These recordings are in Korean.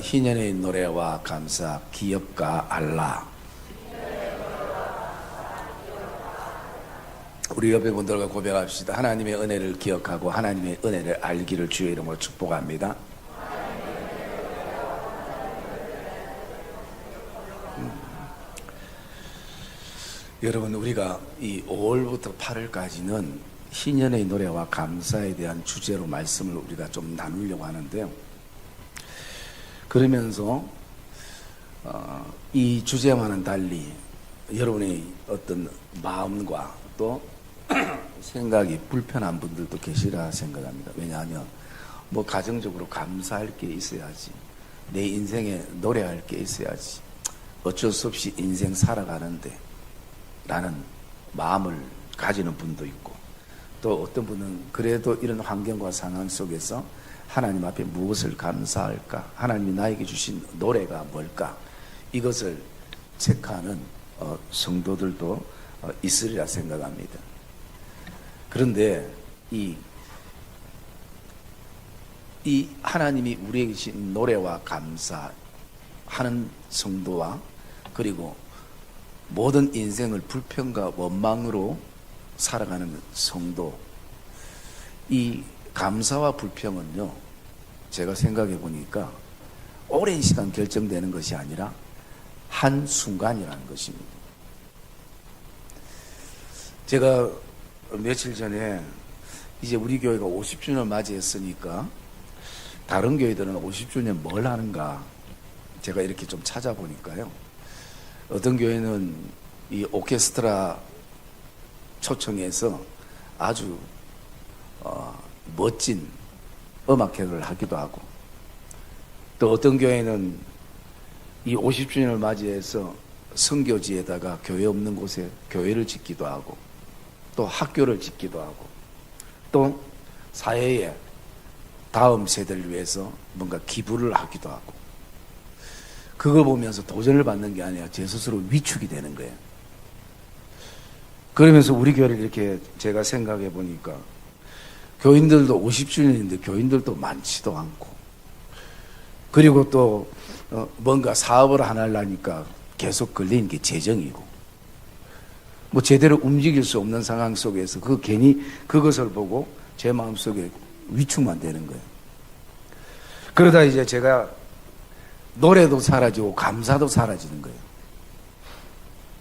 희년의 노래와 감사, 기업과 알라. 우리 옆에 분들과 고백합시다. 하나님의 은혜를 기억하고 하나님의 은혜를 알기를 주의 이름으로 축복합니다. 여러분, 우리가 이 5월부터 8월까지는 희년의 노래와 감사에 대한 주제로 말씀을 우리가 좀 나누려고 하는데요. 그러면서 이 주제와는 달리 여러분의 어떤 마음과 또 생각이 불편한 분들도 계시라 생각합니다. 왜냐하면 뭐 가정적으로 감사할 게 있어야지, 내 인생에 노래할 게 있어야지, 어쩔 수 없이 인생 살아가는데 라는 마음을 가지는 분도 있고, 또 어떤 분은 그래도 이런 환경과 상황 속에서 하나님 앞에 무엇을 감사할까, 하나님이 나에게 주신 노래가 뭘까, 이것을 체크하는 성도들도 있으리라 생각합니다. 그런데 이 하나님이 우리에게 주신 노래와 감사하는 성도와, 그리고 모든 인생을 불평과 원망으로 살아가는 성도, 이 감사와 불평은요, 제가 생각해 보니까 오랜 시간 결정되는 것이 아니라 한순간이라는 것입니다. 제가 며칠 전에 이제 우리 교회가 50주년을 맞이했으니까 다른 교회들은 50주년 뭘 하는가 제가 이렇게 좀 찾아보니까요, 어떤 교회는 이 오케스트라 초청해서 아주 멋진 음악회를 하기도 하고, 또 어떤 교회는 이 50주년을 맞이해서 선교지에다가 교회 없는 곳에 교회를 짓기도 하고, 또 학교를 짓기도 하고, 또 사회에 다음 세대를 위해서 뭔가 기부를 하기도 하고, 그거 보면서 도전을 받는 게 아니라 제 스스로 위축이 되는 거예요. 그러면서 우리 교회를 이렇게 제가 생각해 보니까 교인들도 50주년인데 교인들도 많지도 않고, 그리고 또 뭔가 사업을 하나 하려니까 계속 걸리는 게 재정이고, 뭐 제대로 움직일 수 없는 상황 속에서 괜히 그것을 보고 제 마음속에 위축만 되는 거예요. 그러다 이제 제가 노래도 사라지고 감사도 사라지는 거예요.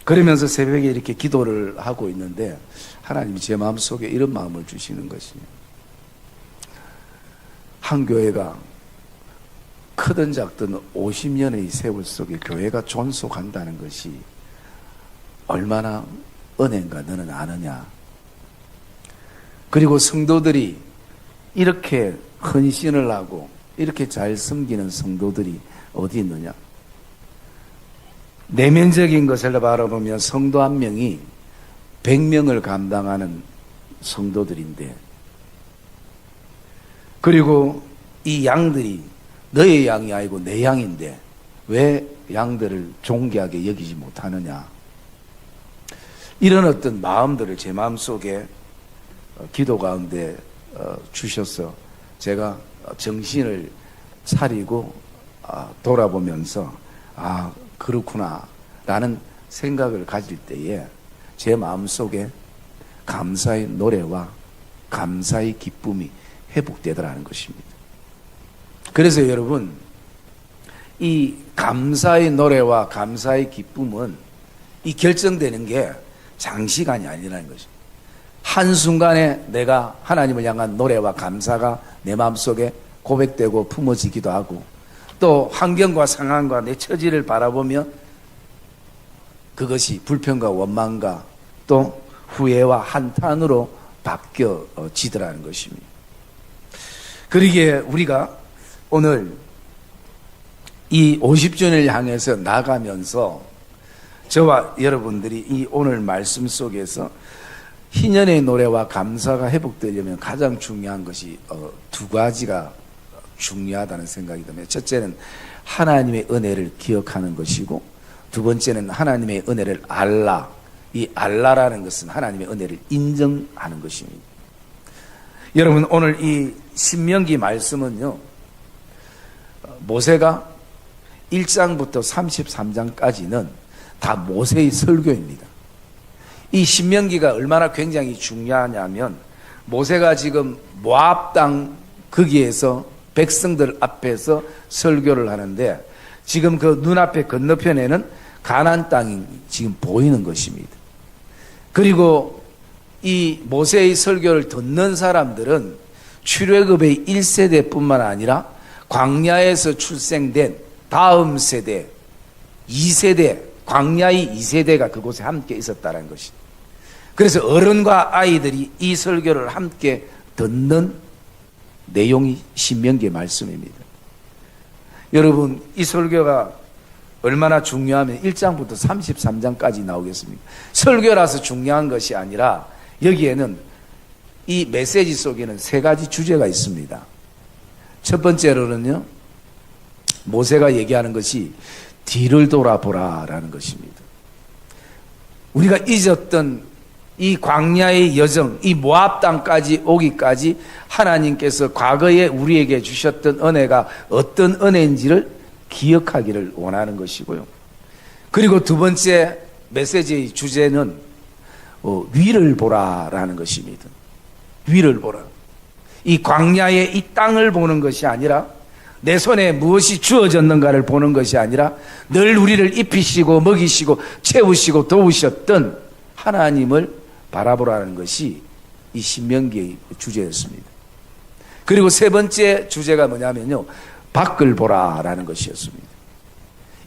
그러면서 새벽에 이렇게 기도를 하고 있는데 하나님이 제 마음속에 이런 마음을 주시는 것이에요. 한 교회가 크든 작든 50년의 세월 속에 교회가 존속한다는 것이 얼마나 은혜인가 너는 아느냐. 그리고 성도들이 이렇게 헌신을 하고 이렇게 잘 섬기는 성도들이 어디 있느냐. 내면적인 것을 바라보면 성도 한 명이 100명을 감당하는 성도들인데, 그리고 이 양들이 너의 양이 아니고 내 양인데 왜 양들을 존귀하게 여기지 못하느냐. 이런 어떤 마음들을 제 마음속에 기도 가운데 주셔서 제가 정신을 차리고 돌아보면서 그렇구나 라는 생각을 가질 때에 제 마음속에 감사의 노래와 감사의 기쁨이 회복되더라는 것입니다. 그래서 여러분, 이 감사의 노래와 감사의 기쁨은 이 결정되는 게 장시간이 아니라는 것입니다. 한순간에 내가 하나님을 향한 노래와 감사가 내 마음속에 고백되고 품어지기도 하고, 또 환경과 상황과 내 처지를 바라보며 그것이 불평과 원망과 또 후회와 한탄으로 바뀌어지더라는 것입니다. 그러기에 우리가 오늘 이 50주년을 향해서 나가면서 저와 여러분들이 이 오늘 말씀 속에서 희년의 노래와 감사가 회복되려면 가장 중요한 것이 두 가지가 중요하다는 생각이 듭니다. 첫째는 하나님의 은혜를 기억하는 것이고, 두 번째는 하나님의 은혜를 알라. 이 알라라는 것은 하나님의 은혜를 인정하는 것입니다. 여러분, 오늘 이 신명기 말씀은요, 모세가 1장부터 33장까지는 다 모세의 설교입니다. 이 신명기가 얼마나 굉장히 중요하냐면 모세가 지금 모압 땅 거기에서 백성들 앞에서 설교를 하는데 지금 그 눈앞에 건너편에는 가나안 땅이 지금 보이는 것입니다. 그리고 이 모세의 설교를 듣는 사람들은 출애굽의 1세대뿐만 아니라 광야에서 출생된 다음 세대, 2세대, 광야의 2세대가 그곳에 함께 있었다는 것입니다. 그래서 어른과 아이들이 이 설교를 함께 듣는 내용이 신명기의 말씀입니다. 여러분, 이 설교가 얼마나 중요하면 1장부터 33장까지 나오겠습니까? 설교라서 중요한 것이 아니라 여기에는 이 메시지 속에는 세 가지 주제가 있습니다. 첫 번째로는요, 모세가 얘기하는 것이 뒤를 돌아보라라는 것입니다. 우리가 잊었던 이 광야의 여정, 이 모압 땅까지 오기까지 하나님께서 과거에 우리에게 주셨던 은혜가 어떤 은혜인지를 기억하기를 원하는 것이고요. 그리고 두 번째 메시지의 주제는 위를 보라라는 것입니다. 위를 보라. 이 광야의 이 땅을 보는 것이 아니라 내 손에 무엇이 주어졌는가를 보는 것이 아니라 늘 우리를 입히시고 먹이시고 채우시고 도우셨던 하나님을 바라보라는 것이 이 신명기의 주제였습니다. 그리고 세 번째 주제가 뭐냐면요, 밖을 보라라는 것이었습니다.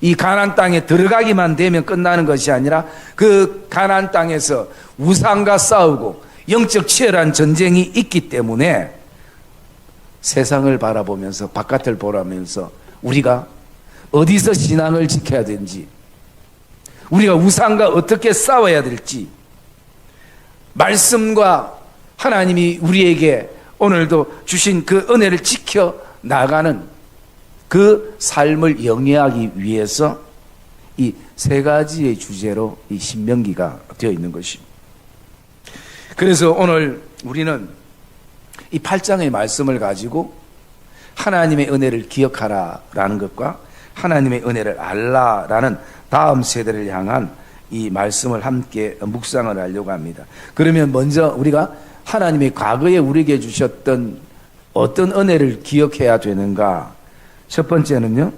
이 가나안 땅에 들어가기만 되면 끝나는 것이 아니라 그 가나안 땅에서 우상과 싸우고 영적 치열한 전쟁이 있기 때문에 세상을 바라보면서 바깥을 보라면서 우리가 어디서 신앙을 지켜야 되는지, 우리가 우상과 어떻게 싸워야 될지, 말씀과 하나님이 우리에게 오늘도 주신 그 은혜를 지켜 나가는 그 삶을 영위하기 위해서 이 세 가지의 주제로 이 신명기가 되어 있는 것입니다. 그래서 오늘 우리는 이 8장의 말씀을 가지고 하나님의 은혜를 기억하라라는 것과 하나님의 은혜를 알라라는 다음 세대를 향한 이 말씀을 함께 묵상을 하려고 합니다. 그러면 먼저 우리가 하나님의 과거에 우리에게 주셨던 어떤 은혜를 기억해야 되는가? 첫 번째는요,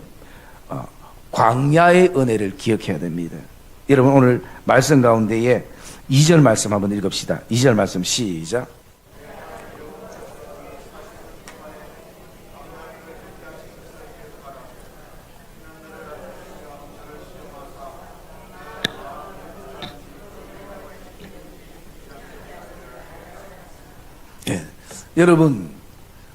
광야의 은혜를 기억해야 됩니다. 여러분, 오늘 말씀 가운데에 2절 말씀 한번 읽읍시다. 2절 말씀 시작. 예, 여러분,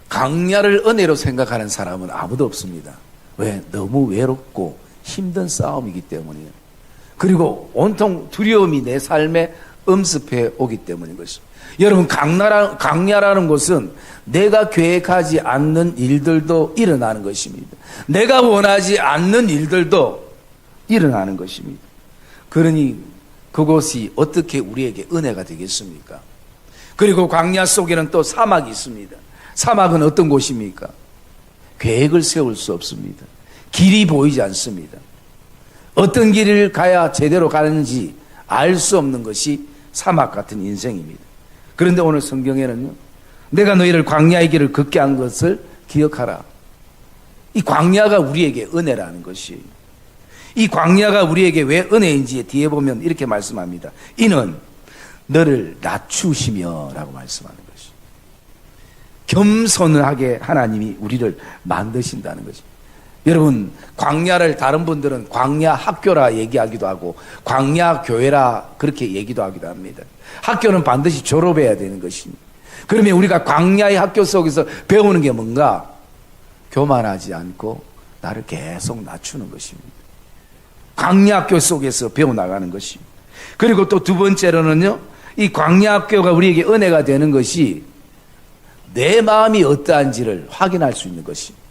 광야를 은혜로 생각하는 사람은 아무도 없습니다. 왜? 너무 외롭고 힘든 싸움이기 때문이에요. 그리고 온통 두려움이 내 삶에 엄습해 오기 때문인 것입니다. 여러분, 광야라는 것은 내가 계획하지 않는 일들도 일어나는 것입니다. 내가 원하지 않는 일들도 일어나는 것입니다. 그러니 그곳이 어떻게 우리에게 은혜가 되겠습니까? 그리고 광야 속에는 또 사막이 있습니다. 사막은 어떤 곳입니까? 계획을 세울 수 없습니다. 길이 보이지 않습니다. 어떤 길을 가야 제대로 가는지 알 수 없는 것이 사막 같은 인생입니다. 그런데 오늘 성경에는요, 내가 너희를 광야의 길을 걷게 한 것을 기억하라. 이 광야가 우리에게 은혜라는 것이에요. 이 광야가 우리에게 왜 은혜인지 뒤에 보면 이렇게 말씀합니다. 이는 너를 낮추시며 라고 말씀하는 것이에요. 겸손하게 하나님이 우리를 만드신다는 것입니다. 여러분, 광야를 다른 분들은 광야 학교라 얘기하기도 하고 광야 교회라 그렇게 얘기도 하기도 합니다. 학교는 반드시 졸업해야 되는 것입니다. 그러면 우리가 광야의 학교 속에서 배우는 게 뭔가? 교만하지 않고 나를 계속 낮추는 것입니다. 광야 학교 속에서 배워나가는 것입니다. 그리고 또 두 번째로는요, 이 광야 학교가 우리에게 은혜가 되는 것이 내 마음이 어떠한지를 확인할 수 있는 것입니다.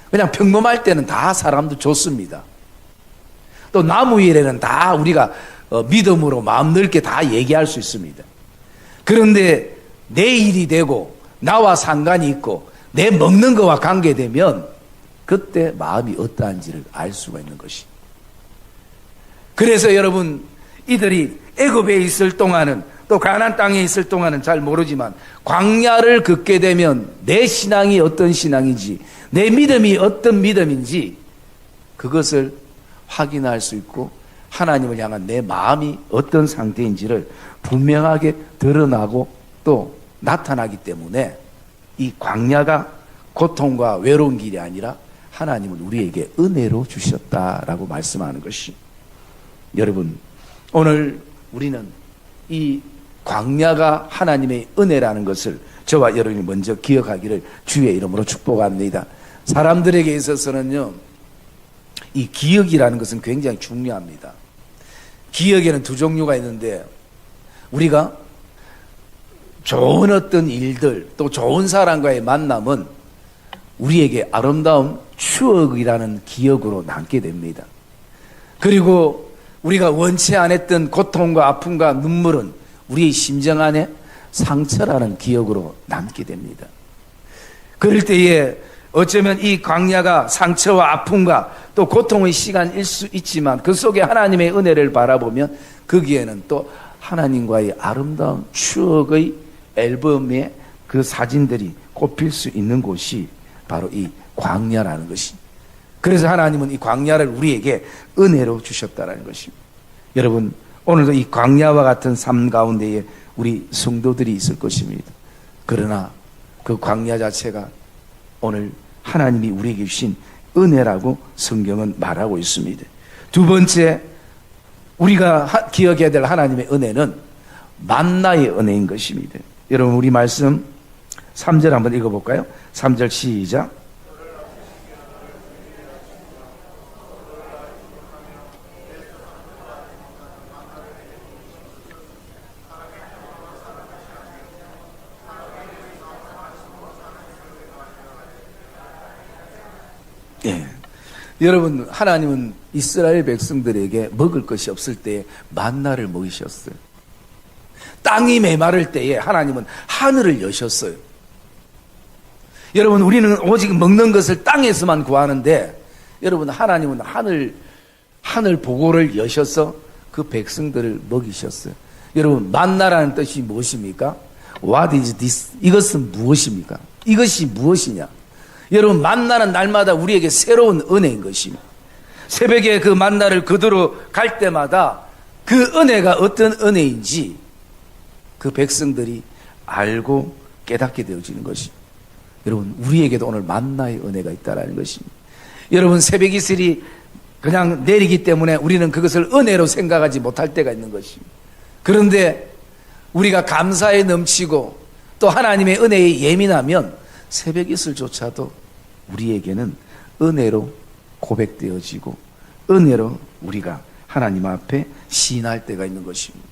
그냥 평범할 때는 다 사람도 좋습니다. 또 나무 일에는 다 우리가 믿음으로 마음 넓게 다 얘기할 수 있습니다. 그런데 내 일이 되고 나와 상관이 있고 내 먹는 거와 관계되면 그때 마음이 어떠한지를 알 수가 있는 것이. 그래서 여러분, 이들이 애굽에 있을 동안은, 또 가나안 땅에 있을 동안은 잘 모르지만 광야를 걷게 되면 내 신앙이 어떤 신앙인지, 내 믿음이 어떤 믿음인지 그것을 확인할 수 있고 하나님을 향한 내 마음이 어떤 상태인지를 분명하게 드러나고 또 나타나기 때문에 이 광야가 고통과 외로운 길이 아니라 하나님은 우리에게 은혜로 주셨다라고 말씀하는 것이. 여러분, 오늘 우리는 이 광야가 하나님의 은혜라는 것을 저와 여러분이 먼저 기억하기를 주의 이름으로 축복합니다. 사람들에게 있어서는요, 이 기억이라는 것은 굉장히 중요합니다. 기억에는 두 종류가 있는데, 우리가 좋은 어떤 일들, 또 좋은 사람과의 만남은 우리에게 아름다운 추억이라는 기억으로 남게 됩니다. 그리고 우리가 원치 않았던 고통과 아픔과 눈물은 우리의 심정 안에 상처라는 기억으로 남게 됩니다. 그럴 때에 어쩌면 이 광야가 상처와 아픔과 또 고통의 시간일 수 있지만 그 속에 하나님의 은혜를 바라보면 거기에는 또 하나님과의 아름다운 추억의 앨범에 그 사진들이 꼽힐 수 있는 곳이 바로 이 광야라는 것이. 그래서 하나님은 이 광야를 우리에게 은혜로 주셨다는 것입니다. 여러분, 오늘도 이 광야와 같은 삶 가운데에 우리 성도들이 있을 것입니다. 그러나 그 광야 자체가 오늘 하나님이 우리에게 주신 은혜라고 성경은 말하고 있습니다. 두 번째, 우리가 기억해야 될 하나님의 은혜는 만나의 은혜인 것입니다. 여러분, 우리 말씀 3절 한번 읽어볼까요? 3절 시작. 예. 여러분, 하나님은 이스라엘 백성들에게 먹을 것이 없을 때에 만나를 먹이셨어요. 땅이 메마를 때에 하나님은 하늘을 여셨어요. 여러분, 우리는 오직 먹는 것을 땅에서만 구하는데, 여러분, 하나님은 하늘 보고를 여셔서 그 백성들을 먹이셨어요. 여러분, 만나라는 뜻이 무엇입니까? What is this? 이것은 무엇입니까? 이것이 무엇이냐? 여러분, 만나는 날마다 우리에게 새로운 은혜인 것입니다. 새벽에 그 만나를 거두러 갈 때마다 그 은혜가 어떤 은혜인지 그 백성들이 알고 깨닫게 되어지는 것입니다. 여러분, 우리에게도 오늘 만나의 은혜가 있다는 것입니다. 여러분, 새벽 이슬이 그냥 내리기 때문에 우리는 그것을 은혜로 생각하지 못할 때가 있는 것입니다. 그런데 우리가 감사에 넘치고 또 하나님의 은혜에 예민하면 새벽 이슬조차도 우리에게는 은혜로 고백되어지고 은혜로 우리가 하나님 앞에 시인할 때가 있는 것입니다.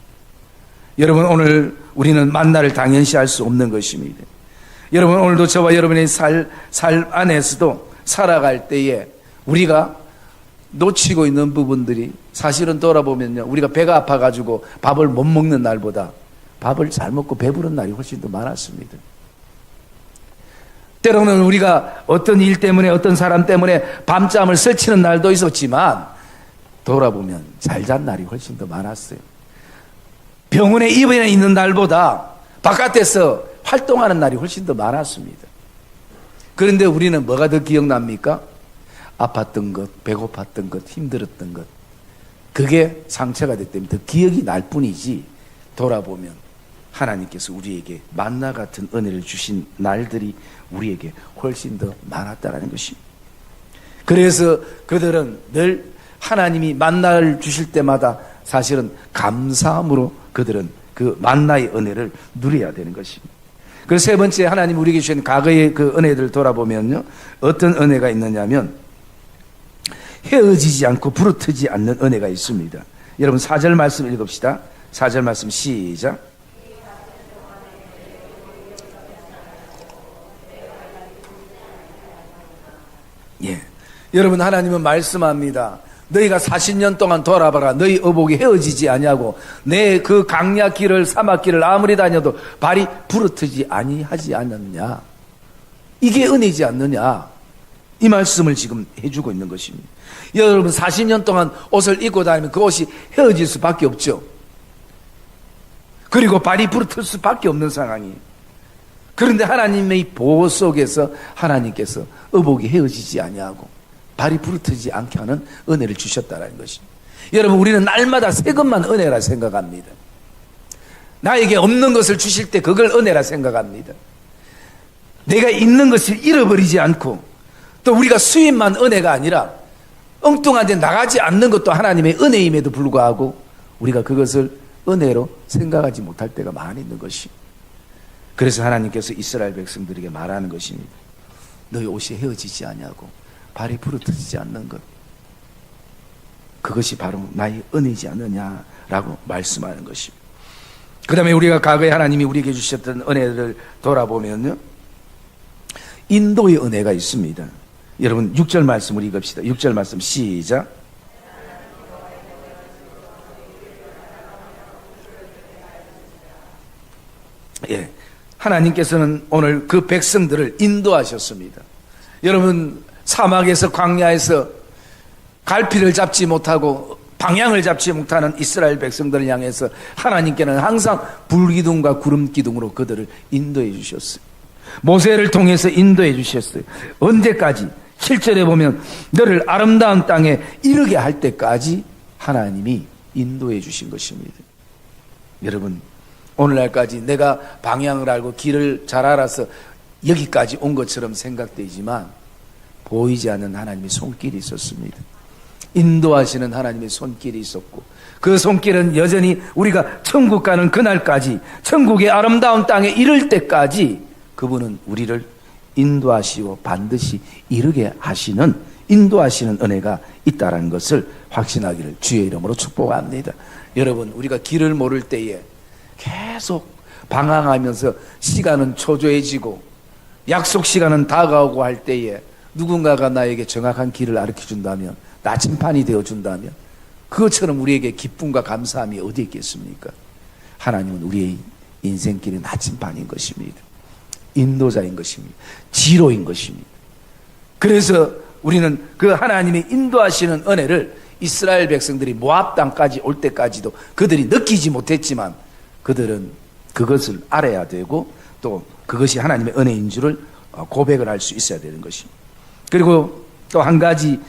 여러분, 오늘 우리는 만나를 당연시할 수 없는 것입니다. 여러분, 오늘도 저와 여러분의 삶 안에서도 살아갈 때에 우리가 놓치고 있는 부분들이 사실은 돌아보면요, 우리가 배가 아파가지고 밥을 못 먹는 날보다 밥을 잘 먹고 배부른 날이 훨씬 더 많았습니다. 때로는 우리가 어떤 일 때문에 어떤 사람 때문에 밤잠을 설치는 날도 있었지만 돌아보면 잘 잔 날이 훨씬 더 많았어요. 병원에 입원해 있는 날보다 바깥에서 활동하는 날이 훨씬 더 많았습니다. 그런데 우리는 뭐가 더 기억납니까? 아팠던 것, 배고팠던 것, 힘들었던 것, 그게 상처가 됐기 때문에 더 기억이 날 뿐이지, 돌아보면 하나님께서 우리에게 만나 같은 은혜를 주신 날들이 우리에게 훨씬 더 많았다는 것입니다. 그래서 그들은 늘 하나님이 만나를 주실 때마다 사실은 감사함으로 그들은 그 만나의 은혜를 누려야 되는 것입니다. 그 세 번째, 하나님 우리에게 주신 과거의 그 은혜들을 돌아보면요, 어떤 은혜가 있느냐면 헤어지지 않고 부르트지 않는 은혜가 있습니다. 여러분, 4절 말씀 읽읍시다. 4절 말씀 시작. 예, 여러분, 하나님은 말씀합니다. 너희가 40년 동안 돌아봐라. 너희 어복이 헤어지지 아니하고 내 그 강야길을 사막길을 아무리 다녀도 발이 부르트지 아니하지 않았냐. 이게 은혜지 않느냐. 이 말씀을 지금 해주고 있는 것입니다. 여러분 40년 동안 옷을 입고 다니면 그 옷이 헤어질 수밖에 없죠. 그리고 발이 부르틀 수밖에 없는 상황이에요. 그런데 하나님의 보호 속에서 하나님께서 의복이 헤어지지 아니하고 발이 부르트지 않게 하는 은혜를 주셨다는 것입니다. 여러분 우리는 날마다 새 것만 은혜라 생각합니다. 나에게 없는 것을 주실 때 그걸 은혜라 생각합니다. 내가 있는 것을 잃어버리지 않고 또 우리가 수입만 은혜가 아니라 엉뚱한 데 나가지 않는 것도 하나님의 은혜임에도 불구하고 우리가 그것을 은혜로 생각하지 못할 때가 많이 있는 것입니다. 그래서 하나님께서 이스라엘 백성들에게 말하는 것입니다. 너희 옷이 헤어지지 아니하고 발이 부르트지지 않는 것, 그것이 바로 나의 은혜지 않느냐라고 말씀하는 것입니다. 그 다음에 우리가 과거에 하나님이 우리에게 주셨던 은혜를 돌아보면요, 인도의 은혜가 있습니다. 여러분 6절 말씀 우리 읽읍시다. 6절 말씀 시작. 예, 하나님께서는 오늘 그 백성들을 인도하셨습니다. 여러분 사막에서 광야에서 갈피를 잡지 못하고 방향을 잡지 못하는 이스라엘 백성들을 향해서 하나님께는 항상 불기둥과 구름기둥으로 그들을 인도해 주셨어요. 모세를 통해서 인도해 주셨어요. 언제까지? 7절에 보면 너를 아름다운 땅에 이르게 할 때까지 하나님이 인도해 주신 것입니다. 여러분 오늘날까지 내가 방향을 알고 길을 잘 알아서 여기까지 온 것처럼 생각되지만 보이지 않는 하나님의 손길이 있었습니다. 인도하시는 하나님의 손길이 있었고 그 손길은 여전히 우리가 천국 가는 그날까지, 천국의 아름다운 땅에 이를 때까지 그분은 우리를 인도하시고 반드시 이르게 하시는, 인도하시는 은혜가 있다는 것을 확신하기를 주의 이름으로 축복합니다. 여러분 우리가 길을 모를 때에 계속 방황하면서 시간은 초조해지고 약속 시간은 다가오고 할 때에 누군가가 나에게 정확한 길을 가르쳐 준다면, 나침판이 되어 준다면, 그것처럼 우리에게 기쁨과 감사함이 어디 있겠습니까? 하나님은 우리의 인생길의 나침판인 것입니다. 인도자인 것입니다. 지로인 것입니다. 그래서 우리는 그 하나님의 인도하시는 은혜를 이스라엘 백성들이 모압 땅까지 올 때까지도 그들이 느끼지 못했지만 그들은 그것을 알아야 되고 또 그것이 하나님의 은혜인 줄을 고백을 할 수 있어야 되는 것입니다. 그리고 또 한 가지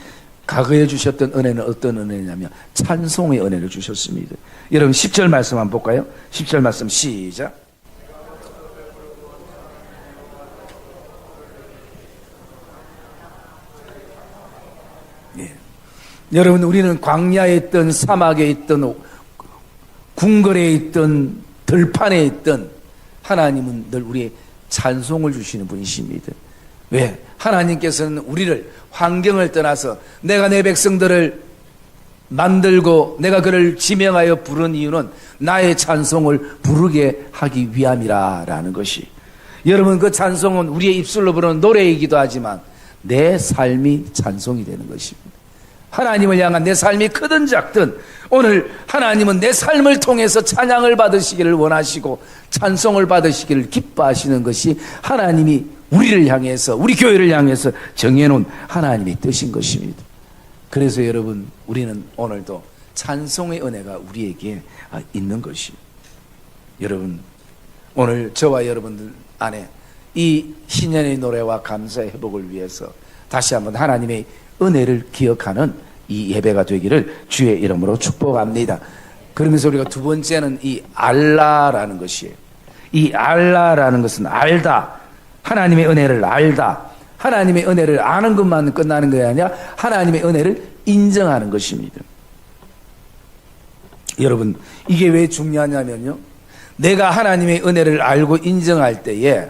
과거에 주셨던 은혜는 어떤 은혜냐면 찬송의 은혜를 주셨습니다. 여러분 10절 말씀 한번 볼까요? 10절 말씀 시작. 예. 여러분 우리는 광야에 있던 사막에 있던 궁궐에 있던 들판에 있던 하나님은 늘 우리의 찬송을 주시는 분이십니다. 왜? 하나님께서는 우리를 환경을 떠나서 내가 내 백성들을 만들고 내가 그를 지명하여 부른 이유는 나의 찬송을 부르게 하기 위함이라는 것이, 여러분 그 찬송은 우리의 입술로 부르는 노래이기도 하지만 내 삶이 찬송이 되는 것입니다. 하나님을 향한 내 삶이 크든 작든 오늘 하나님은 내 삶을 통해서 찬양을 받으시기를 원하시고 찬송을 받으시기를 기뻐하시는 것이 하나님이 우리를 향해서, 우리 교회를 향해서 정해놓은 하나님의 뜻인 것입니다. 그래서 여러분 우리는 오늘도 찬송의 은혜가 우리에게 있는 것입니다. 여러분 오늘 저와 여러분들 안에 이 신년의 노래와 감사의 회복을 위해서 다시 한번 하나님의 은혜를 기억하는 이 예배가 되기를 주의 이름으로 축복합니다. 그러면서 우리가 두 번째는 이 알라라는 것이에요. 이 알라라는 것은 알다, 하나님의 은혜를 알다, 하나님의 은혜를 아는 것만 끝나는 것이 아니라 하나님의 은혜를 인정하는 것입니다. 여러분 이게 왜 중요하냐면요, 내가 하나님의 은혜를 알고 인정할 때에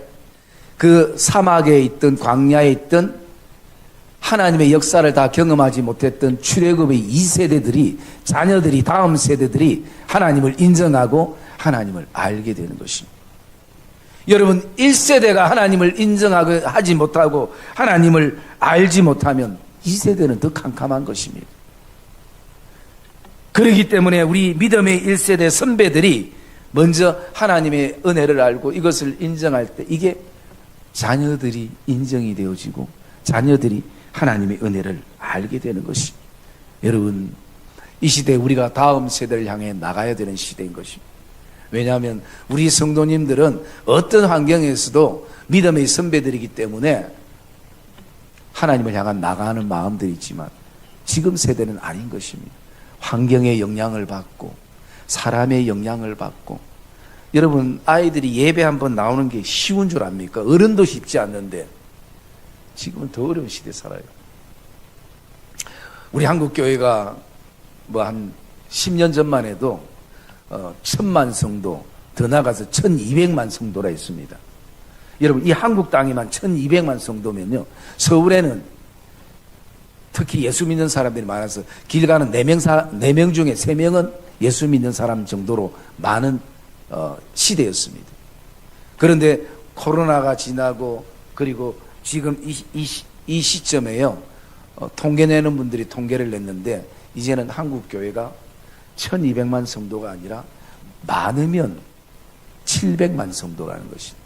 그 사막에 있던 광야에 있던 하나님의 역사를 다 경험하지 못했던 출애굽의 2세대들이, 자녀들이, 다음 세대들이 하나님을 인정하고 하나님을 알게 되는 것입니다. 여러분 1세대가 하나님을 인정하고 하지 못하고 하나님을 알지 못하면 2세대는 더 캄캄한 것입니다. 그렇기 때문에 우리 믿음의 1세대 선배들이 먼저 하나님의 은혜를 알고 이것을 인정할 때 이게 자녀들이 인정이 되어지고 자녀들이 하나님의 은혜를 알게 되는 것이. 여러분, 이 시대에 우리가 다음 세대를 향해 나가야 되는 시대인 것입니다. 왜냐하면 우리 성도님들은 어떤 환경에서도 믿음의 선배들이기 때문에 하나님을 향한 나가는 마음들이 있지만 지금 세대는 아닌 것입니다. 환경의 영향을 받고 사람의 영향을 받고. 여러분, 아이들이 예배 한번 나오는 게 쉬운 줄 압니까? 어른도 쉽지 않는데 지금은 더 어려운 시대에 살아요. 우리 한국교회가 뭐 한 10년 전만 해도 1000만 성도, 더 나가서 1200만 성도라 했습니다. 여러분, 이 한국 땅에만 1200만 성도면요, 서울에는 특히 예수 믿는 사람들이 많아서 길 가는 4명 중에 3명은 예수 믿는 사람 정도로 많은 시대였습니다. 그런데 코로나가 지나고 그리고 지금 이 시점에요, 통계 내는 분들이 통계를 냈는데 이제는 한국 교회가 1200만 성도가 아니라 많으면 700만 성도라는 것입니다.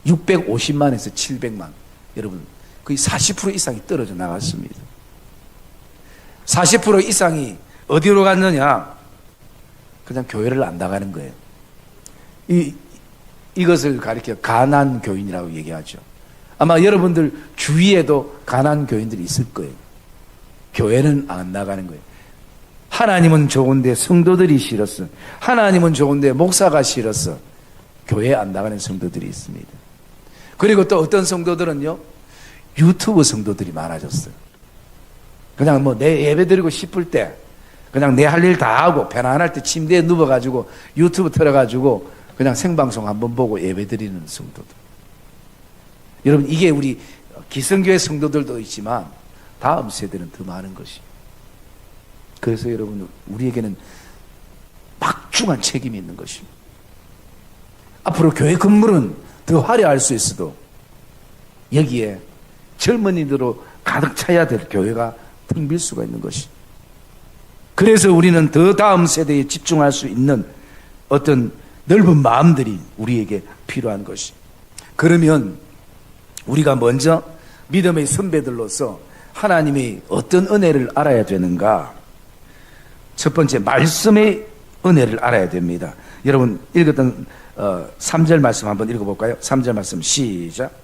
650만에서 700만. 여러분, 거의 40% 이상이 떨어져 나갔습니다. 40% 이상이 어디로 갔느냐? 그냥 교회를 안 나가는 거예요. 이것을 가리켜 가난 교인이라고 얘기하죠. 아마 여러분들 주위에도 가난 교인들이 있을 거예요. 교회는 안 나가는 거예요. 하나님은 좋은데 성도들이 싫었어. 하나님은 좋은데 목사가 싫었어. 교회 안 나가는 성도들이 있습니다. 그리고 또 어떤 성도들은요, 유튜브 성도들이 많아졌어요. 그냥 뭐 내 예배 드리고 싶을 때 그냥 내 할 일 다 하고 편안할 때 침대에 누워가지고 유튜브 틀어가지고 그냥 생방송 한번 보고 예배 드리는 성도들. 여러분, 이게 우리 기성교회 성도들도 있지만 다음 세대는 더 많은 것이. 그래서 여러분, 우리에게는 막중한 책임이 있는 것입니다. 앞으로 교회 건물은 더 화려할 수 있어도 여기에 젊은이들로 가득 차야 될 교회가 텅 빌 수가 있는 것이. 그래서 우리는 더 다음 세대에 집중할 수 있는 어떤 넓은 마음들이 우리에게 필요한 것이. 그러면 우리가 먼저 믿음의 선배들로서 하나님의 어떤 은혜를 알아야 되는가? 첫 번째, 말씀의 은혜를 알아야 됩니다. 여러분, 읽었던 3절 말씀 한번 읽어볼까요? 3절 말씀 시작.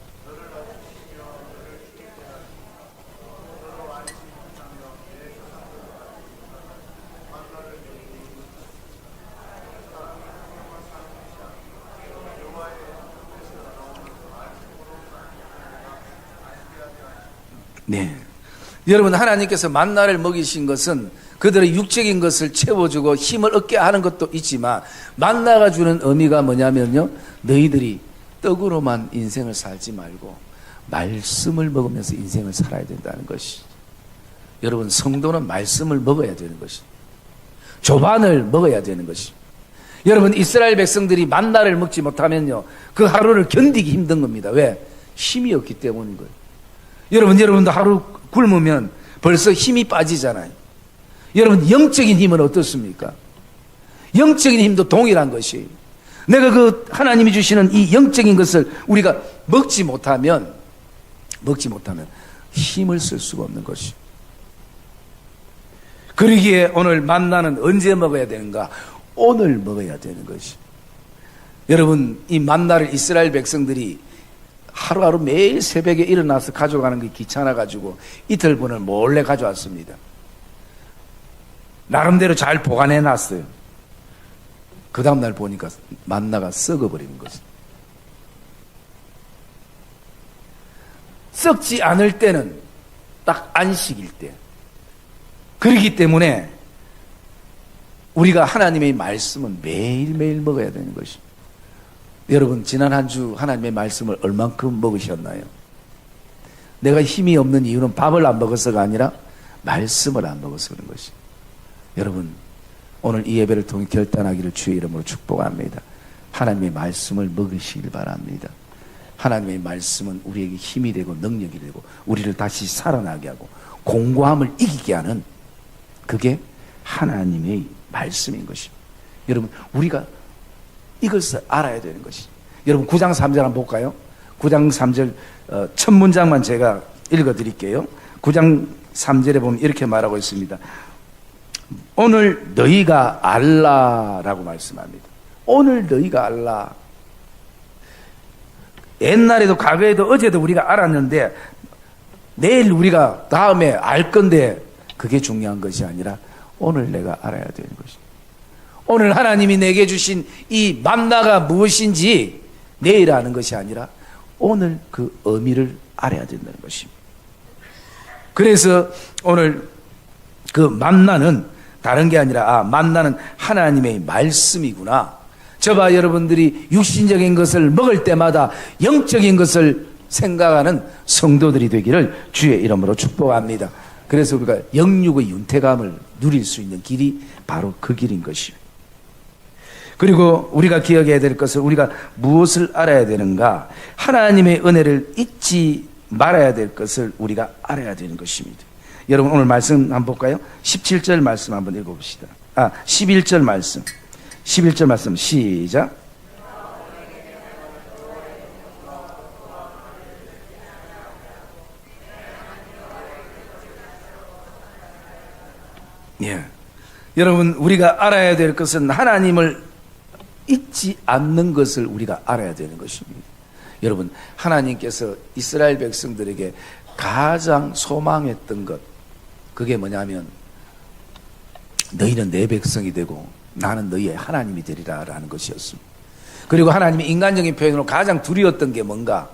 네. 여러분, 하나님께서 만나를 먹이신 것은 그들의 육적인 것을 채워주고 힘을 얻게 하는 것도 있지만, 만나가 주는 의미가 뭐냐면요, 너희들이 떡으로만 인생을 살지 말고 말씀을 먹으면서 인생을 살아야 된다는 것이. 여러분, 성도는 말씀을 먹어야 되는 것이, 조반을 먹어야 되는 것이. 여러분, 이스라엘 백성들이 만나를 먹지 못하면요, 그 하루를 견디기 힘든 겁니다. 왜? 힘이 없기 때문인 거예요. 여러분도 하루 굶으면 벌써 힘이 빠지잖아요. 여러분, 영적인 힘은 어떻습니까? 영적인 힘도 동일한 것이, 내가 그 하나님이 주시는 이 영적인 것을 우리가 먹지 못하면 힘을 쓸 수가 없는 것이. 그러기에 오늘 만나는 언제 먹어야 되는가? 오늘 먹어야 되는 것이. 여러분, 이 만나를 이스라엘 백성들이 하루하루 매일 새벽에 일어나서 가져가는 게 귀찮아가지고 이틀분을 몰래 가져왔습니다. 나름대로 잘 보관해놨어요. 그 다음날 보니까 만나가 썩어버리는 것입니다. 썩지 않을 때는 딱 안식일 때. 그렇기 때문에 우리가 하나님의 말씀은 매일매일 먹어야 되는 것입니다. 여러분, 지난 한 주 하나님의 말씀을 얼만큼 먹으셨나요? 내가 힘이 없는 이유는 밥을 안 먹어서가 아니라 말씀을 안 먹어서 그런 것입니다. 여러분, 오늘 이 예배를 통해 결단하기를 주의 이름으로 축복합니다. 하나님의 말씀을 먹으시길 바랍니다. 하나님의 말씀은 우리에게 힘이 되고 능력이 되고 우리를 다시 살아나게 하고 공고함을 이기게 하는, 그게 하나님의 말씀인 것입니다. 여러분, 우리가 이것을 알아야 되는 것이. 여러분, 9장 3절 한번 볼까요? 9장 3절 첫 문장만 제가 읽어드릴게요. 9장 3절에 보면 이렇게 말하고 있습니다. 오늘 너희가 알라라고 말씀합니다. 오늘 너희가 알라. 옛날에도 과거에도 어제도 우리가 알았는데 내일 우리가 다음에 알 건데 그게 중요한 것이 아니라 오늘 내가 알아야 되는 것입니다. 오늘 하나님이 내게 주신 이 만나가 무엇인지 내일 아는 것이 아니라 오늘 그 의미를 알아야 된다는 것입니다. 그래서 오늘 그 만나는 다른 게 아니라 만나는 하나님의 말씀이구나. 저와 여러분들이 육신적인 것을 먹을 때마다 영적인 것을 생각하는 성도들이 되기를 주의 이름으로 축복합니다. 그래서 우리가 영육의 윤택감을 누릴 수 있는 길이 바로 그 길인 것이에요. 그리고 우리가 기억해야 될 것은 우리가 무엇을 알아야 되는가? 하나님의 은혜를 잊지 말아야 될 것을 우리가 알아야 되는 것입니다. 여러분 오늘 말씀 한번 볼까요? 17절 말씀 한번 읽어봅시다. 11절 말씀. 11절 말씀 시작. 예. 여러분 우리가 알아야 될 것은 하나님을 잊지 않는 것을 우리가 알아야 되는 것입니다. 여러분 하나님께서 이스라엘 백성들에게 가장 소망했던 것 그게 뭐냐면 너희는 내 백성이 되고 나는 너희의 하나님이 되리라 라는 것이었습니다. 그리고 하나님이 인간적인 표현으로 가장 두려웠던 게 뭔가?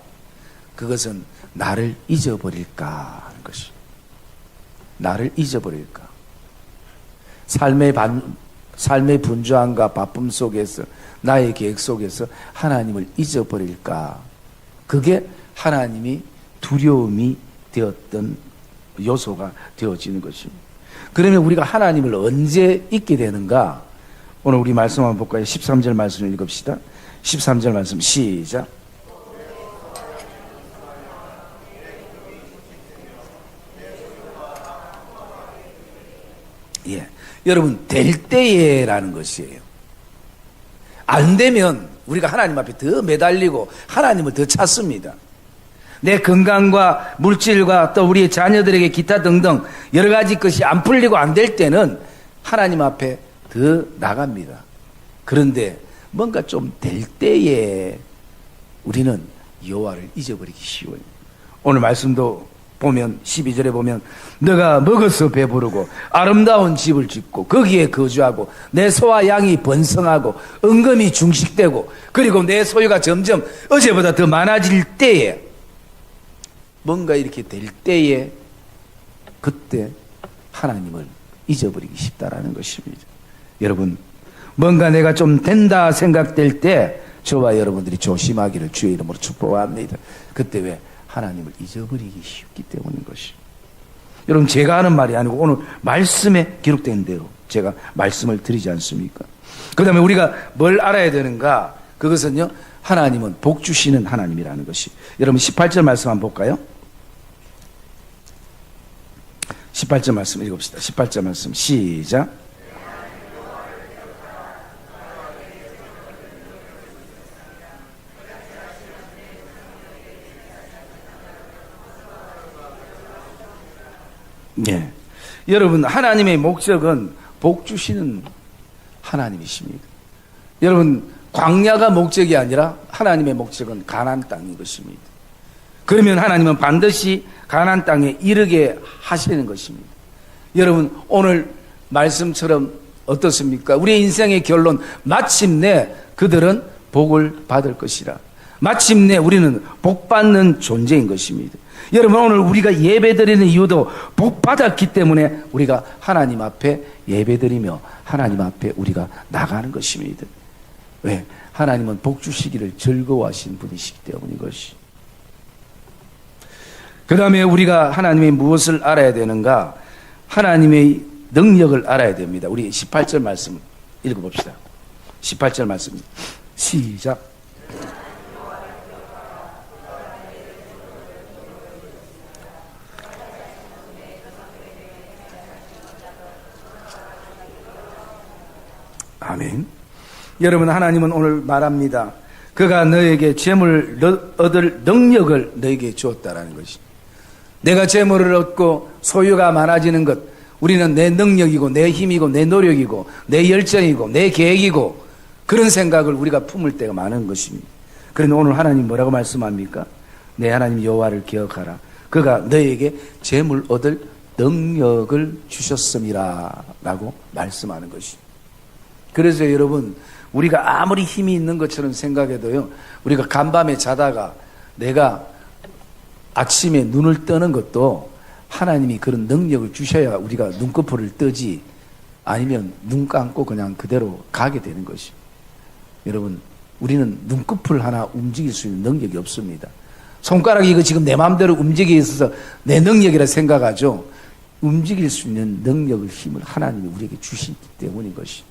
그것은 나를 잊어버릴까 하는 것이. 나를 잊어버릴까. 삶의 분주함과 바쁨 속에서 나의 계획 속에서 하나님을 잊어버릴까. 그게 하나님이 두려움이 되었던 요소가 되어지는 것입니다. 그러면 우리가 하나님을 언제 잊게 되는가? 오늘 우리 말씀 한번 볼까요? 13절 말씀을 읽읍시다. 13절 말씀 시작. 예, 여러분 될 때에라는 것이에요. 안 되면 우리가 하나님 앞에 더 매달리고 하나님을 더 찾습니다. 내 건강과 물질과 또 우리의 자녀들에게 기타 등등 여러 가지 것이 안 풀리고 안 될 때는 하나님 앞에 더 나갑니다. 그런데 뭔가 좀 될 때에 우리는 여호와를 잊어버리기 쉬워요. 오늘 말씀도 보면 12절에 보면 너가 먹어서 배부르고 아름다운 집을 짓고 거기에 거주하고 내 소와 양이 번성하고 은금이 중식되고 그리고 내 소유가 점점 어제보다 더 많아질 때에 뭔가 이렇게 될 때에 그때 하나님을 잊어버리기 쉽다라는 것입니다. 여러분 뭔가 내가 좀 된다 생각될 때 저와 여러분들이 조심하기를 주의 이름으로 축복합니다. 그때 왜? 하나님을 잊어버리기 쉽기 때문인 것입니다. 여러분 제가 하는 말이 아니고 오늘 말씀에 기록된 대로 제가 말씀을 드리지 않습니까? 그 다음에 우리가 뭘 알아야 되는가? 그것은요 하나님은 복 주시는 하나님이라는 것이. 여러분 18절 말씀 한번 볼까요? 18절 말씀 읽읍시다. 18절 말씀 시작. 예. 여러분 하나님의 목적은 복 주시는 하나님이십니다. 여러분 광야가 목적이 아니라 하나님의 목적은 가나안 땅인 것입니다. 그러면 하나님은 반드시 가나안 땅에 이르게 하시는 것입니다. 여러분 오늘 말씀처럼 어떻습니까? 우리의 인생의 결론 마침내 그들은 복을 받을 것이라. 마침내 우리는 복받는 존재인 것입니다. 여러분 오늘 우리가 예배드리는 이유도 복받았기 때문에 우리가 하나님 앞에 예배드리며 하나님 앞에 우리가 나가는 것입니다. 왜? 하나님은 복 주시기를 즐거워하시는 분이시기 때문인 것이. 그 다음에 우리가 하나님의 무엇을 알아야 되는가? 하나님의 능력을 알아야 됩니다. 우리 18절 말씀 읽어봅시다. 18절 말씀 시작. 아멘. 여러분 하나님은 오늘 말합니다. 그가 너에게 재물 얻을 능력을 너에게 주었다라는 것이. 내가 재물을 얻고 소유가 많아지는 것, 우리는 내 능력이고 내 힘이고 내 노력이고 내 열정이고 내 계획이고 그런 생각을 우리가 품을 때가 많은 것입니다. 그런데 오늘 하나님 뭐라고 말씀합니까? 내 하나님 여호와를 기억하라. 그가 너에게 재물 얻을 능력을 주셨음이라 라고 말씀하는 것입니다. 그래서 여러분, 우리가 아무리 힘이 있는 것처럼 생각해도요, 우리가 간밤에 자다가 내가 아침에 눈을 뜨는 것도 하나님이 그런 능력을 주셔야 우리가 눈꺼풀을 뜨지, 아니면 눈 감고 그냥 그대로 가게 되는 것입니다. 여러분, 우리는 눈꺼풀 하나 움직일 수 있는 능력이 없습니다. 손가락이 이거 지금 내 마음대로 움직여 있어서 내 능력이라 생각하죠. 움직일 수 있는 능력을, 힘을 하나님이 우리에게 주시기 때문인 것입니다.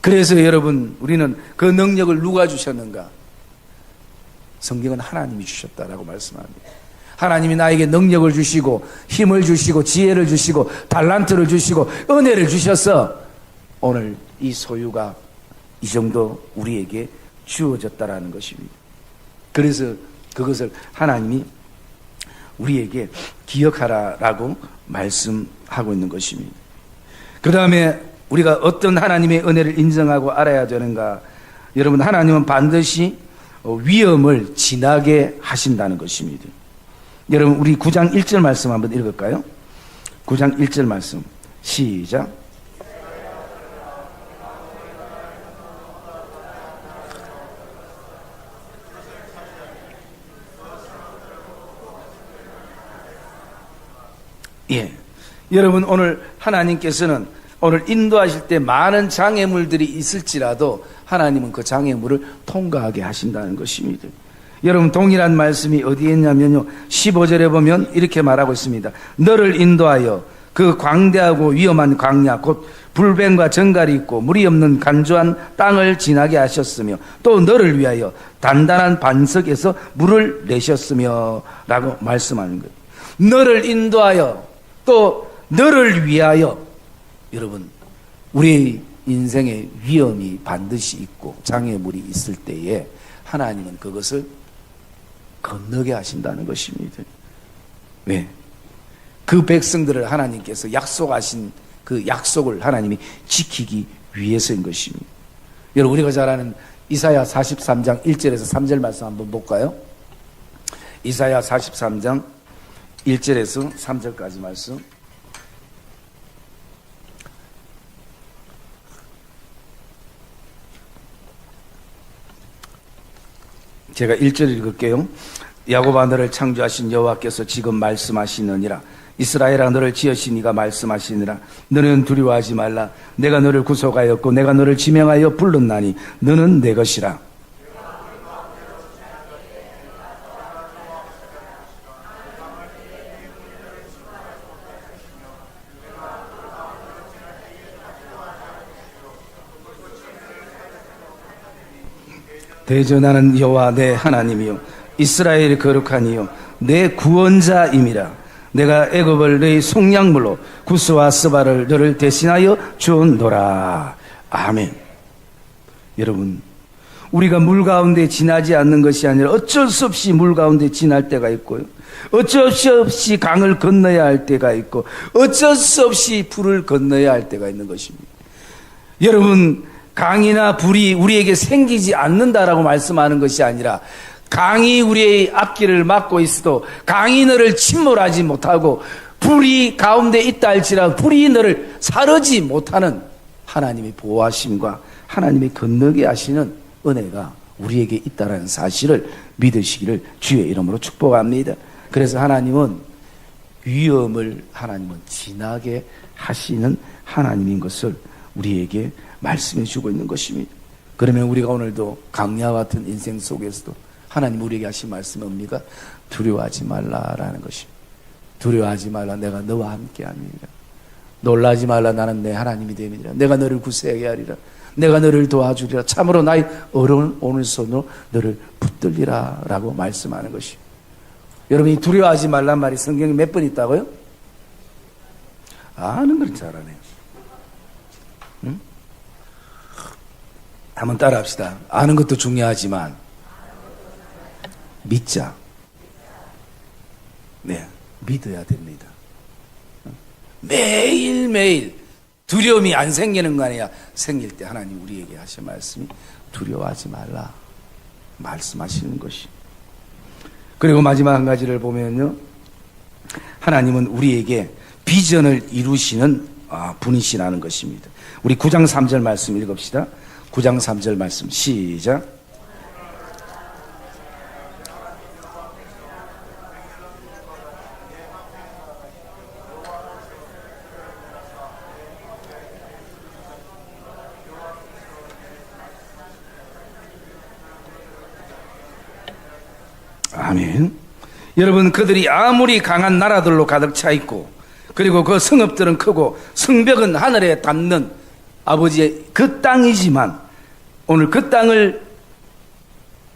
그래서 여러분, 우리는 그 능력을 누가 주셨는가? 성경은 하나님이 주셨다라고 말씀합니다. 하나님이 나에게 능력을 주시고 힘을 주시고 지혜를 주시고 달란트를 주시고 은혜를 주셔서 오늘 이 소유가 이 정도 우리에게 주어졌다라는 것입니다. 그래서 그것을 하나님이 우리에게 기억하라라고 말씀하고 있는 것입니다. 그 다음에 우리가 어떤 하나님의 은혜를 인정하고 알아야 되는가? 여러분, 하나님은 반드시 위험을 지나게 하신다는 것입니다. 여러분, 우리 9장 1절 말씀 한번 읽을까요? 9장 1절 말씀 시작. 예, 여러분, 오늘 하나님께서는 오늘 인도하실 때 많은 장애물들이 있을지라도 하나님은 그 장애물을 통과하게 하신다는 것입니다. 여러분, 동일한 말씀이 어디에 있냐면요, 15절에 보면 이렇게 말하고 있습니다. 너를 인도하여 그 광대하고 위험한 광야 곧 불뱀과 정갈이 있고 물이 없는 간조한 땅을 지나게 하셨으며 또 너를 위하여 단단한 반석에서 물을 내셨으며 라고 말씀하는 거예요. 너를 인도하여 또 너를 위하여. 여러분, 우리의 인생에 위험이 반드시 있고 장애물이 있을 때에 하나님은 그것을 건너게 하신다는 것입니다. 왜? 그 백성들을 하나님께서 약속하신 그 약속을 하나님이 지키기 위해서인 것입니다. 여러분, 우리가 잘 아는 이사야 43장 1절에서 3절 말씀 한번 볼까요? 이사야 43장 1절에서 3절까지 말씀. 제가 1절 읽을게요. 야곱아, 너를 창조하신 여호와께서 지금 말씀하시느니라. 이스라엘아, 너를 지으신 이가 말씀하시느니라. 너는 두려워하지 말라. 내가 너를 구속하였고 내가 너를 지명하여 불렀나니 너는 내 것이라. 대전하는 여호와 내 하나님이요 이스라엘의 거룩하니요 내 구원자임이라. 내가 애굽을 너의 속량물로 구스와 스바를 너를 대신하여 주었노라. 아멘. 여러분, 우리가 물 가운데 지나지 않는 것이 아니라 어쩔 수 없이 물 가운데 지날 때가 있고요, 어쩔 수 없이 강을 건너야 할 때가 있고 어쩔 수 없이 불을 건너야 할 때가 있는 것입니다. 여러분, 강이나 불이 우리에게 생기지 않는다라고 말씀하는 것이 아니라 강이 우리의 앞길을 막고 있어도 강이 너를 침몰하지 못하고 불이 가운데 있다 할지라도 불이 너를 사르지 못하는 하나님의 보호하심과 하나님의 건너게 하시는 은혜가 우리에게 있다는 사실을 믿으시기를 주의 이름으로 축복합니다. 그래서 하나님은 위험을 하나님은 지나게 하시는 하나님인 것을 우리에게 말씀해 주고 있는 것입니다. 그러면 우리가 오늘도 강야 같은 인생 속에서도 하나님 우리에게 하신 말씀은 뭡니까? 두려워하지 말라라는 것입니다. 두려워하지 말라. 내가 너와 함께 하리라. 놀라지 말라. 나는 내 하나님이 됨이니라. 내가 너를 구세하게 하리라. 내가 너를 도와주리라. 참으로 나의 어려운 오른손으로 너를 붙들리라 라고 말씀하는 것입니다. 여러분이 두려워하지 말란 말이 성경에 몇 번 있다고요? 아는 걸 잘하네요. 응? 한번 따라 합시다. 아는 것도 중요하지만 믿자. 네, 믿어야 됩니다. 매일매일 두려움이 안 생기는 거 아니야. 생길 때 하나님 우리에게 하신 말씀이 두려워하지 말라 말씀하시는 것이. 그리고 마지막 한 가지를 보면요, 하나님은 우리에게 비전을 이루시는 분이시라는 것입니다. 우리 9장 3절 말씀 읽읍시다. 9장 3절 말씀 시작. 아멘. 여러분, 그들이 아무리 강한 나라들로 가득 차 있고, 그리고 그 성읍들은 크고 성벽은 하늘에 닿는 아버지의 그 땅이지만, 오늘 그 땅을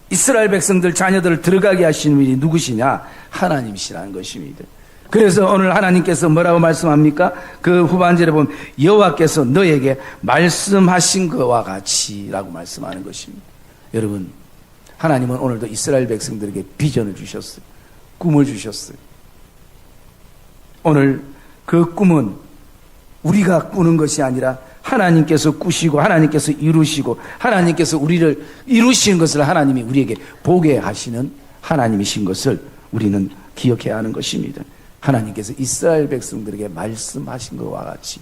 이스라엘 백성들 자녀들을 들어가게 하시는 분이 누구시냐? 하나님이시라는 것입니다. 그래서 오늘 하나님께서 뭐라고 말씀합니까? 그 후반절에 보면 여호와께서 너에게 말씀하신 것과 같이라고 말씀하는 것입니다. 여러분, 하나님은 오늘도 이스라엘 백성들에게 비전을 주셨어요. 꿈을 주셨어요. 오늘 그 꿈은 우리가 꾸는 것이 아니라 하나님께서 꾸시고 하나님께서 이루시고 하나님께서 우리를 이루시는 것을 하나님이 우리에게 보게 하시는 하나님이신 것을 우리는 기억해야 하는 것입니다. 하나님께서 이스라엘 백성들에게 말씀하신 것과 같이,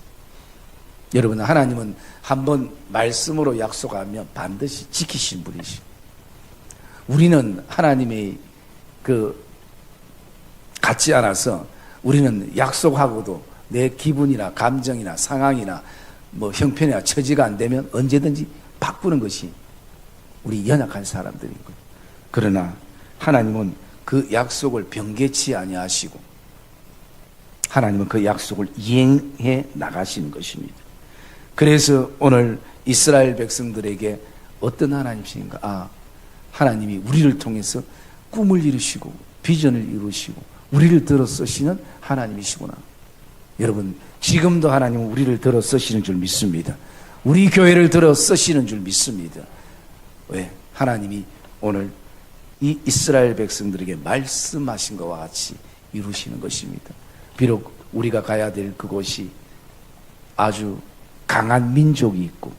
여러분, 하나님은 한번 말씀으로 약속하면 반드시 지키신 분이십니다. 우리는 하나님의 같지 않아서 우리는 약속하고도 내 기분이나 감정이나 상황이나 형편이나 처지가 안 되면 언제든지 바꾸는 것이 우리 연약한 사람들인 거예요. 그러나 하나님은 그 약속을 변개치 아니하시고 하나님은 그 약속을 이행해 나가시는 것입니다. 그래서 오늘 이스라엘 백성들에게 어떤 하나님이신가? 하나님이 우리를 통해서 꿈을 이루시고 비전을 이루시고 우리를 들어 쓰시는 하나님이시구나. 여러분, 지금도 하나님은 우리를 들어 쓰시는 줄 믿습니다. 우리 교회를 들어 쓰시는 줄 믿습니다. 왜? 하나님이 오늘 이 이스라엘 백성들에게 말씀하신 것과 같이 이루시는 것입니다. 비록 우리가 가야 될 그곳이 아주 강한 민족이 있고,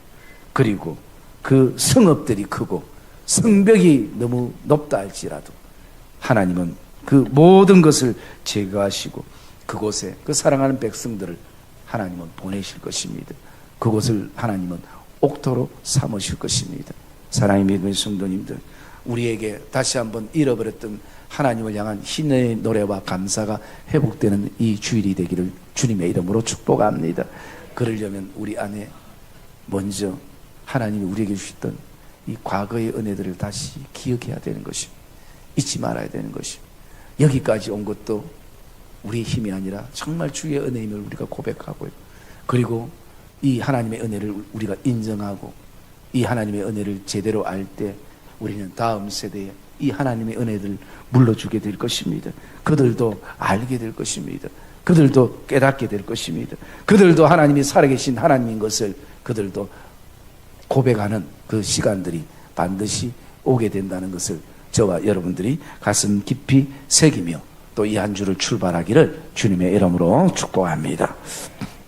그리고 그 성읍들이 크고 성벽이 너무 높다 할지라도 하나님은 그 모든 것을 제거하시고 그곳에 그 사랑하는 백성들을 하나님은 보내실 것입니다. 그곳을 하나님은 옥토로 삼으실 것입니다. 사랑의 믿음의 성도님들, 우리에게 다시 한번 잃어버렸던 하나님을 향한 희노의 노래와 감사가 회복되는 이 주일이 되기를 주님의 이름으로 축복합니다. 그러려면 우리 안에 먼저 하나님이 우리에게 주셨던 이 과거의 은혜들을 다시 기억해야 되는 것입니다. 잊지 말아야 되는 것입니다. 여기까지 온 것도 우리의 힘이 아니라 정말 주의 은혜임을 우리가 고백하고요. 그리고 이 하나님의 은혜를 우리가 인정하고 이 하나님의 은혜를 제대로 알 때 우리는 다음 세대에 이 하나님의 은혜를 물러주게 될 것입니다. 그들도 알게 될 것입니다. 그들도 깨닫게 될 것입니다. 그들도 하나님이 살아계신 하나님인 것을 그들도 고백하는 그 시간들이 반드시 오게 된다는 것을 저와 여러분들이 가슴 깊이 새기며 또 이 한 주를 출발하기를 주님의 이름으로 축복합니다.